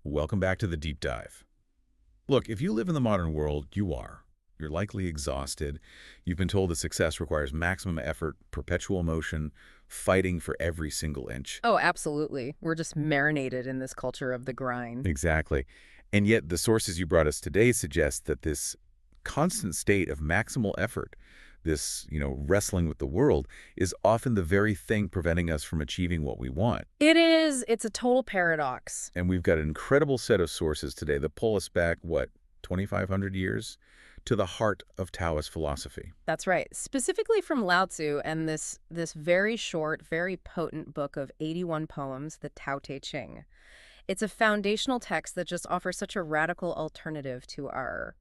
Welcome back to the deep dive. Look, if you live in the modern world, you are. You're likely exhausted. You've been told that success requires maximum effort, perpetual motion, fighting for every single inch. Oh, absolutely. We're just marinated in this culture of the grind. Exactly. And yet the sources you brought us today suggest that this constant state of maximal effort, this, wrestling with the world, is often the very thing preventing us from achieving what we want. It is. It's a total paradox. And we've got an incredible set of sources today that pull us back, 2,500 years? To the heart of Taoist philosophy. That's right. Specifically from Lao Tzu and this very short, very potent book of 81 poems, the Tao Te Ching. It's a foundational text that just offers such a radical alternative to our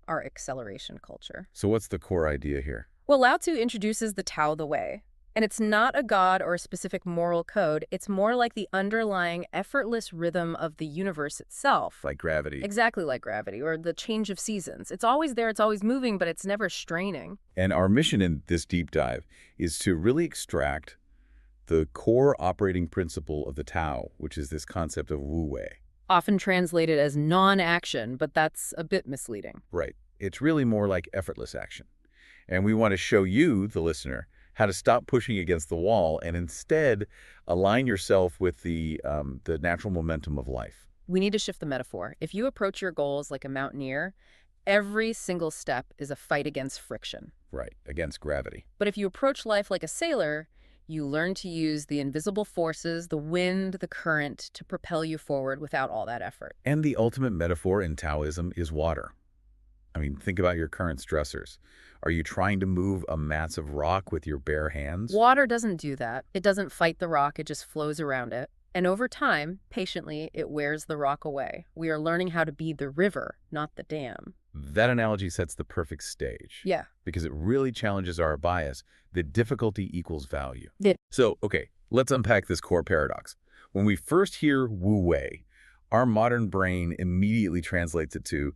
acceleration culture. So what's the core idea here? Well, Lao Tzu introduces the Tao the Way. And it's not a god or a specific moral code. It's more like the underlying effortless rhythm of the universe itself. Like gravity. Exactly like gravity, or the change of seasons. It's always there, it's always moving, but it's never straining. And our mission in this deep dive is to really extract the core operating principle of the Tao, which is this concept of Wu Wei. Often translated as non-action, but that's a bit misleading. Right. It's really more like effortless action. And we want to show you, the listener, how to stop pushing against the wall and instead align yourself with the natural momentum of life. We need to shift the metaphor. If you approach your goals like a mountaineer, every single step is a fight against friction. Right, against gravity. But if you approach life like a sailor, you learn to use the invisible forces, the wind, the current, to propel you forward without all that effort. And the ultimate metaphor in Taoism is water. I mean, think about your current stressors. Are you trying to move a massive rock with your bare hands? Water doesn't do that. It doesn't fight the rock, it just flows around it. And over time, patiently, it wears the rock away. We are learning how to be the river, not the dam. That analogy sets the perfect stage. Yeah. Because it really challenges our bias that difficulty equals value. Yeah. So, okay, let's unpack this core paradox. When we first hear Wu Wei, our modern brain immediately translates it to,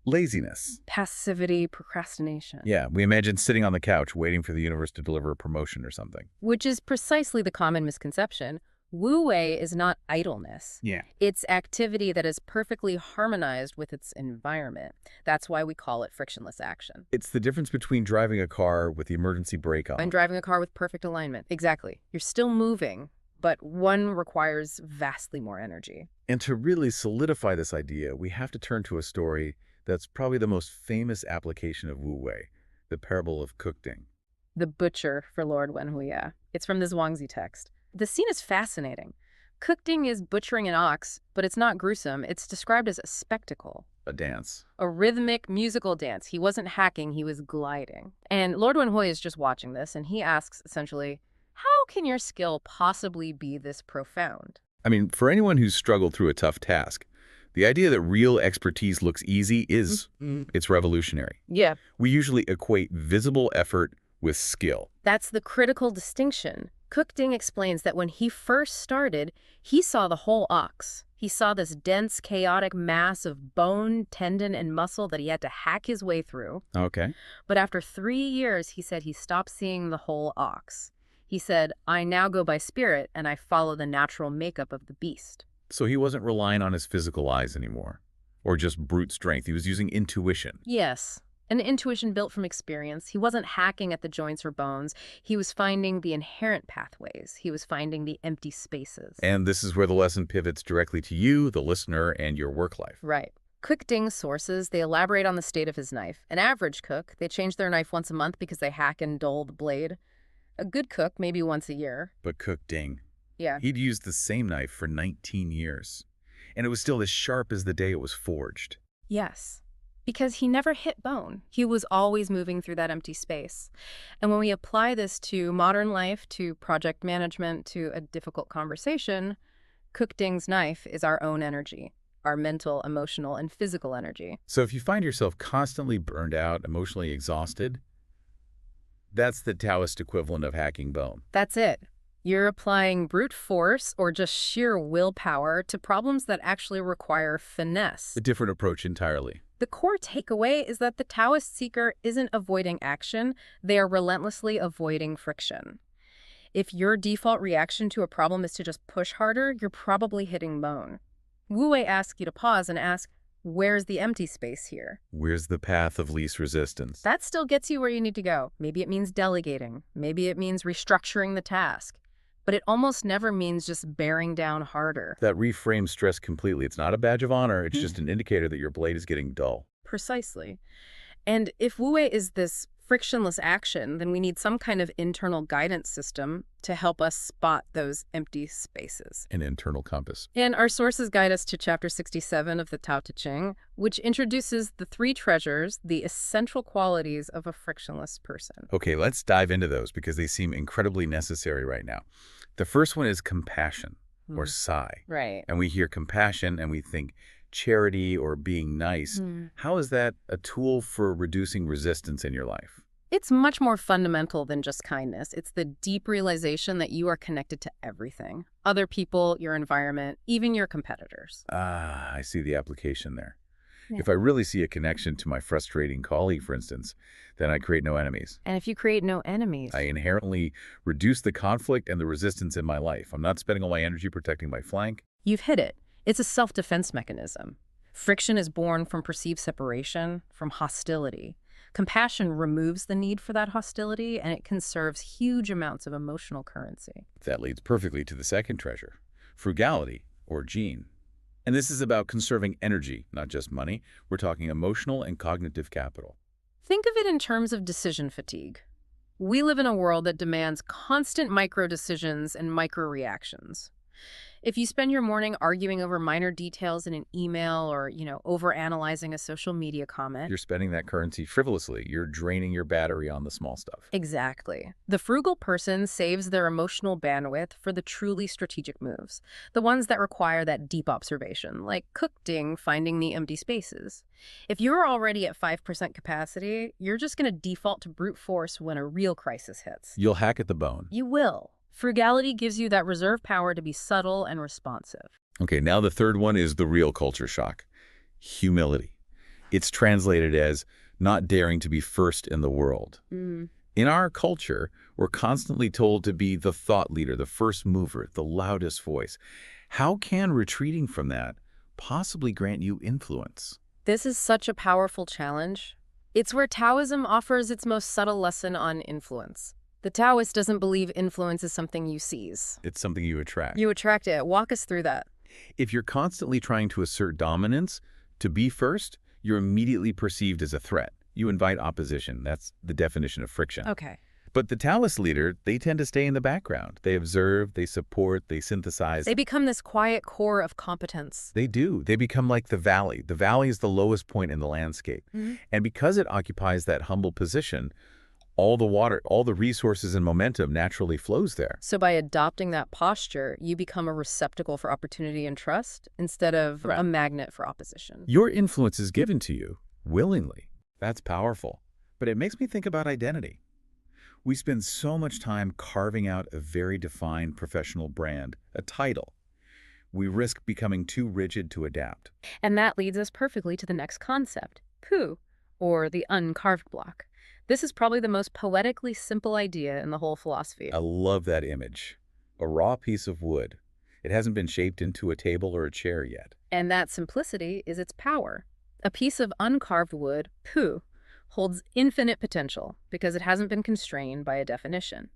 laziness. Passivity, procrastination. Yeah, we imagine sitting on the couch waiting for the universe to deliver a promotion or something. Which is precisely the common misconception. Wu Wei is not idleness. Yeah. It's activity that is perfectly harmonized with its environment. That's why we call it frictionless action. It's the difference between driving a car with the emergency brake on. And driving a car with perfect alignment. Exactly. You're still moving, but one requires vastly more energy. And to really solidify this idea, we have to turn to a story that's probably the most famous application of Wu Wei, the parable of Cookding. The butcher for Lord Wenhuia. It's from the Zhuangzi text. The scene is fascinating. Cookding is butchering an ox, but it's not gruesome. It's described as a spectacle. A dance. A rhythmic musical dance. He wasn't hacking, he was gliding. And Lord Wenhui is just watching this, and he asks, essentially, how can your skill possibly be this profound? I mean, for anyone who's struggled through a tough task, the idea that real expertise looks easy it's revolutionary. Yeah. We usually equate visible effort with skill. That's the critical distinction. Cookding explains that when he first started, he saw the whole ox. He saw this dense, chaotic mass of bone, tendon, and muscle that he had to hack his way through. Okay. But after 3 years, he said he stopped seeing the whole ox. He said, I now go by spirit, and I follow the natural makeup of the beast. So he wasn't relying on his physical eyes anymore, or just brute strength. He was using intuition. Yes, an intuition built from experience. He wasn't hacking at the joints or bones. He was finding the inherent pathways. He was finding the empty spaces. And this is where the lesson pivots directly to you, the listener, and your work life. Right. Cookding's sources, they elaborate on the state of his knife. An average cook, they change their knife once a month because they hack and dull the blade. A good cook, maybe once a year. But Cookding, Yeah. he'd used the same knife for 19 years, and it was still as sharp as the day it was forged. Yes. Because he never hit bone. He was always moving through that empty space. And when we apply this to modern life, to project management, to a difficult conversation, Cookding's knife is our own energy, our mental, emotional, and physical energy. So if you find yourself constantly burned out, emotionally exhausted, that's the Taoist equivalent of hacking bone. That's it. You're applying brute force or just sheer willpower to problems that actually require finesse. A different approach entirely. The core takeaway is that the Taoist seeker isn't avoiding action, they are relentlessly avoiding friction. If your default reaction to a problem is to just push harder, you're probably hitting bone. Wu Wei asks you to pause and ask, where's the empty space here? Where's the path of least resistance? That still gets you where you need to go. Maybe it means delegating. Maybe it means restructuring the task. But it almost never means just bearing down harder. That reframes stress completely. It's not a badge of honor. It's Hmm. just an indicator that your blade is getting dull. Precisely. And if Wu Wei is this frictionless action, then we need some kind of internal guidance system to help us spot those empty spaces. An internal compass. And our sources guide us to chapter 67 of the Tao Te Ching, which introduces the three treasures, the essential qualities of a frictionless person. Okay, let's dive into those because they seem incredibly necessary right now. The first one is compassion, or Mm. sigh. Right. And we hear compassion and we think charity or being nice. How is that a tool for reducing resistance in your life? It's much more fundamental than just kindness. It's the deep realization that you are connected to everything. Other people, your environment, even your competitors. Ah, I see the application there. Yeah. If I really see a connection to my frustrating colleague, for instance, then I create no enemies. And if you create no enemies, I inherently reduce the conflict and the resistance in my life. I'm not spending all my energy protecting my flank. you've hit it. It's a self-defense mechanism. Friction is born from perceived separation, from hostility. Compassion removes the need for that hostility, and it conserves huge amounts of emotional currency. That leads perfectly to the second treasure, frugality, or gene. And this is about conserving energy, not just money. We're talking emotional and cognitive capital. Think of it in terms of decision fatigue. We live in a world that demands constant micro-decisions and micro-reactions. If you spend your morning arguing over minor details in an email or, overanalyzing a social media comment. You're spending that currency frivolously. You're draining your battery on the small stuff. Exactly. The frugal person saves their emotional bandwidth for the truly strategic moves, the ones that require that deep observation, like cookting, finding the empty spaces. If you're already at 5% capacity, you're just going to default to brute force when a real crisis hits. You'll hack at the bone. You will. Frugality gives you that reserve power to be subtle and responsive. Okay, now the third one is the real culture shock. Humility. It's translated as not daring to be first in the world. In our culture, we're constantly told to be the thought leader, the first mover, the loudest voice. How can retreating from that possibly grant you influence? This is such a powerful challenge. It's where Taoism offers its most subtle lesson on influence. The Taoist doesn't believe influence is something you seize. It's something you attract. You attract it. Walk us through that. If you're constantly trying to assert dominance, to be first, you're immediately perceived as a threat. You invite opposition. That's the definition of friction. Okay. But the Taoist leader, they tend to stay in the background. They observe, they support, they synthesize. They become this quiet core of competence. They do. They become like the valley. The valley is the lowest point in the landscape. And because it occupies that humble position, all the water, all the resources and momentum naturally flows there. So by adopting that posture, you become a receptacle for opportunity and trust instead of a magnet for opposition. Your influence is given to you willingly. That's powerful. But it makes me think about identity. We spend so much time carving out a very defined professional brand, a title. We risk becoming too rigid to adapt. And that leads us perfectly to the next concept, pu, or the uncarved block. This is probably the most poetically simple idea in the whole philosophy. I love that image. A raw piece of wood. It hasn't been shaped into a table or a chair yet. And that simplicity is its power. A piece of uncarved wood, pu, holds infinite potential because it hasn't been constrained by a definition.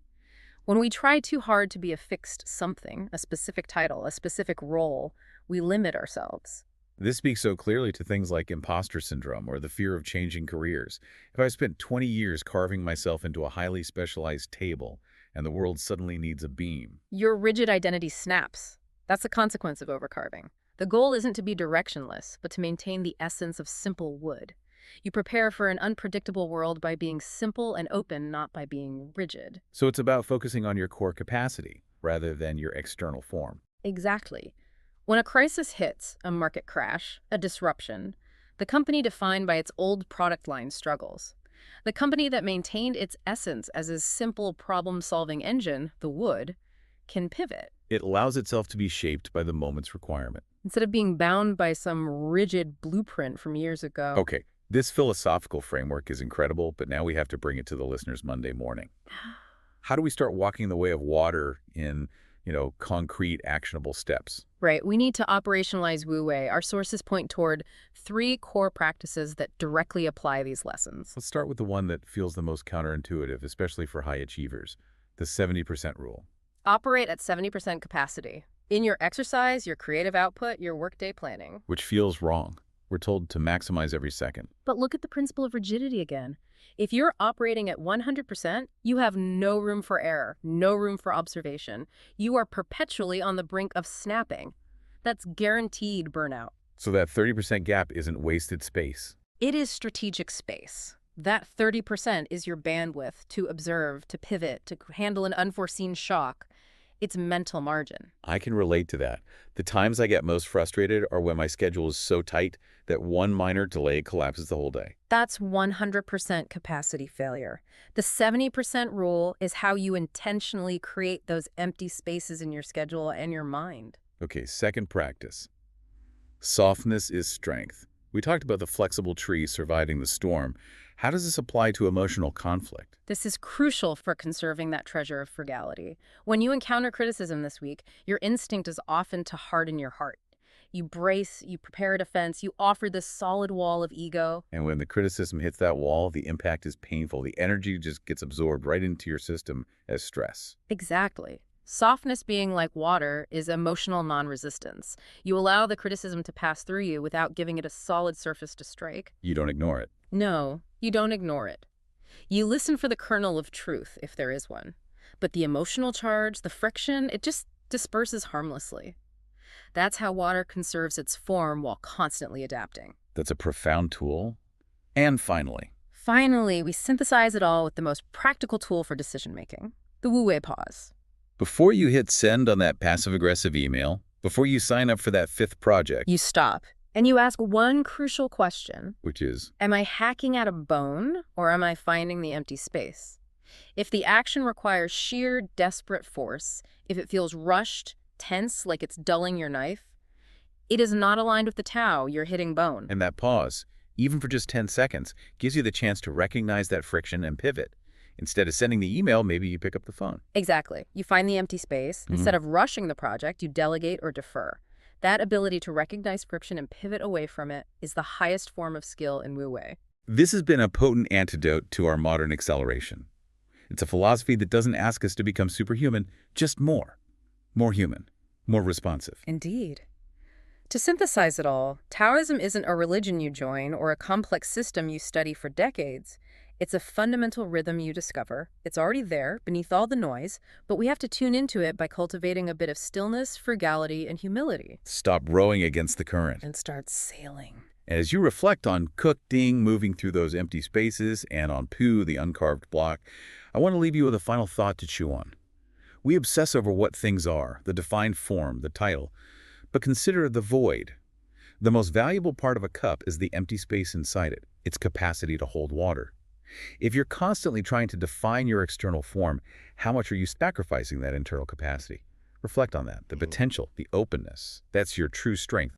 When we try too hard to be a fixed something, a specific title, a specific role, we limit ourselves. This speaks so clearly to things like imposter syndrome or the fear of changing careers. If I spent 20 years carving myself into a highly specialized table and the world suddenly needs a beam. Your rigid identity snaps. That's the consequence of overcarving. The goal isn't to be directionless, but to maintain the essence of simple wood. You prepare for an unpredictable world by being simple and open, not by being rigid. So it's about focusing on your core capacity rather than your external form. Exactly. When a crisis hits, a market crash, a disruption, the company defined by its old product line struggles. The company that maintained its essence as a simple problem-solving engine, the wood, can pivot. It allows itself to be shaped by the moment's requirement. Instead of being bound by some rigid blueprint from years ago. Okay, this philosophical framework is incredible, but now we have to bring it to the listeners Monday morning. How do we start walking the way of water in, concrete, actionable steps? Right. We need to operationalize Wu Wei. Our sources point toward 3 core practices that directly apply these lessons. Let's start with the one that feels the most counterintuitive, especially for high achievers, the 70% rule. Operate at 70% capacity. In your exercise, your creative output, your workday planning. Which feels wrong. We're told to maximize every second. But look at the principle of rigidity again. If you're operating at 100%, you have no room for error, no room for observation. You are perpetually on the brink of snapping. That's guaranteed burnout. So that 30% gap isn't wasted space. It is strategic space. That 30% is your bandwidth to observe, to pivot, to handle an unforeseen shock. It's mental margin. I can relate to that. The times I get most frustrated are when my schedule is so tight that one minor delay collapses the whole day. That's 100% capacity failure. The 70% rule is how you intentionally create those empty spaces in your schedule and your mind. Okay, second practice. Softness is strength. We talked about the flexible tree surviving the storm. How does this apply to emotional conflict? This is crucial for conserving that treasure of frugality. When you encounter criticism this week, your instinct is often to harden your heart. You brace, you prepare a defense, you offer this solid wall of ego. And when the criticism hits that wall, the impact is painful. The energy just gets absorbed right into your system as stress. Exactly. Softness, being like water, is emotional non-resistance. You allow the criticism to pass through you without giving it a solid surface to strike. You don't ignore it. No, you don't ignore it. You listen for the kernel of truth, if there is one. But the emotional charge, the friction, it just disperses harmlessly. That's how water conserves its form while constantly adapting. That's a profound tool. And Finally, we synthesize it all with the most practical tool for decision-making, the Wu Wei pause. before you hit send on that passive-aggressive email, before you sign up for that 5th project, You stop, and you ask one crucial question. which is, Am I hacking at a bone, or am I finding the empty space? If the action requires sheer, desperate force, if it feels rushed, tense, like it's dulling your knife, it is not aligned with the Tao. You're hitting bone. and that pause, even for just 10 seconds, gives you the chance to recognize that friction and pivot. Instead of sending the email, maybe you pick up the phone. Exactly. You find the empty space. Instead of rushing the project, you delegate or defer. That ability to recognize friction and pivot away from it is the highest form of skill in Wu Wei. This has been a potent antidote to our modern acceleration. It's a philosophy that doesn't ask us to become superhuman, just more. More human, more responsive. Indeed. To synthesize it all, Taoism isn't a religion you join or a complex system you study for decades. It's a fundamental rhythm you discover. It's already there, beneath all the noise, but we have to tune into it by cultivating a bit of stillness, frugality, and humility. Stop rowing against the current. And start sailing. As you reflect on Cook-Ding moving through those empty spaces and on Pu, the uncarved block, I want to leave you with a final thought to chew on. We obsess over what things are, the defined form, the title, but consider the void. The most valuable part of a cup is the empty space inside it, its capacity to hold water. If you're constantly trying to define your external form, how much are you sacrificing that internal capacity? Reflect on that. The potential, the openness, that's your true strength.